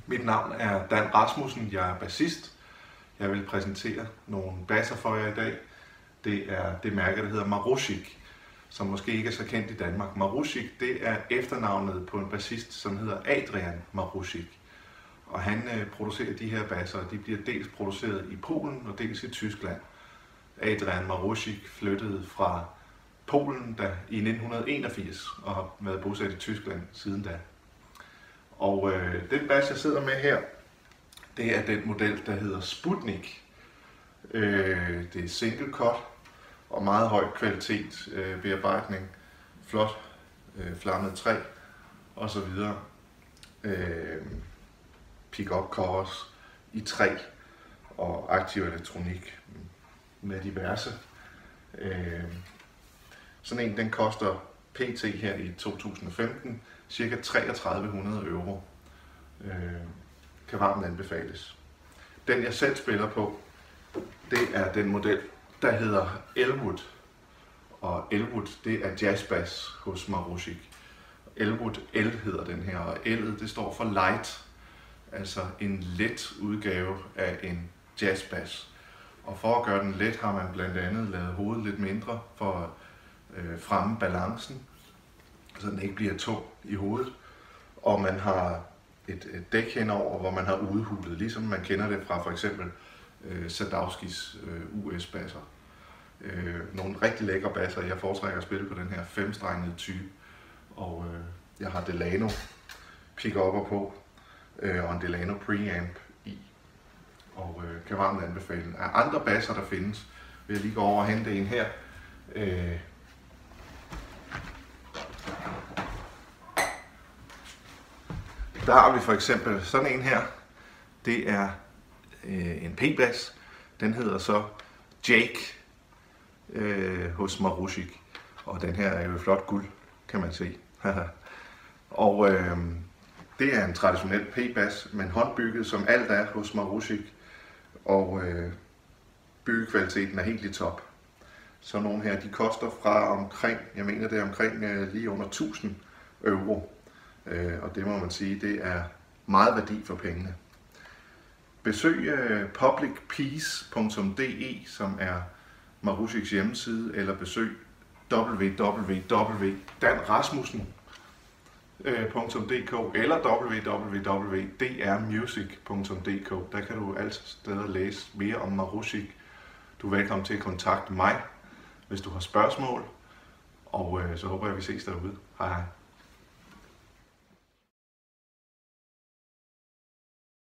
Mit navn er Dan Rasmussen, jeg er bassist. Jeg vil præsentere nogle basser for jer i dag. Det er det mærke, der hedder Marušik, som måske ikke er så kendt i Danmark. Marušik, det er efternavnet på en bassist, som hedder Adrian Marušik. Og han producerer de her basser, og de bliver dels produceret i Polen og dels i Tyskland. Adrian Marušik flyttede fra Polen i 1981 og har været bosat i Tyskland siden da. Og den bass, jeg sidder med her, det er den model, der hedder Sputnik. Det er single cut og meget høj kvalitet, bearbejdning, flot flammet træ osv. Pick-up covers i træ og aktiv elektronik med diverse. Sådan en, den koster pt. Her i 2015 ca. 3300 euro. Kan varmt anbefales. Den jeg selv spiller på, det er den model, der hedder Elwood. Og Elwood, det er jazzbass hos Marušik. Elwood L hedder den her, og L'et det står for light. Altså en let udgave af en jazzbass. Og for at gøre den let har man blandt andet lavet hovedet lidt mindre for at fremme balancen, så den ikke bliver tung i hovedet. Og man har et dæk henover, hvor man har udhulet, ligesom man kender det fra for eksempel Sadowskis US-basser. Nogle rigtig lækre basser. Jeg foretrækker at spille på den her 5-strengede type. Og jeg har Delano pick-upper på og en Delano preamp i. Og kan varmt anbefale. Af andre basser, der findes, vil jeg lige gå over og hente en her. Der har vi for eksempel sådan en her. Det er en P-bass. Den hedder så Jake hos Marušik. Og den her er jo flot guld, kan man se. Og det er en traditionel P-bass, men håndbygget som alt er hos Marušik. Og byggekvaliteten er helt i top. Så nogle her, de koster fra omkring, jeg mener det er omkring lige under 1000 euro. Og det må man sige, det er meget værdi for pengene. Besøg publicpeace.de, som er Marušiks hjemmeside, eller besøg www.danrasmussen.dk eller www.drmusic.dk. Der kan du altid steder læse mere om Marušik. Du er velkommen til at kontakte mig, hvis du har spørgsmål, og så håber jeg, vi ses derude. Hej hej.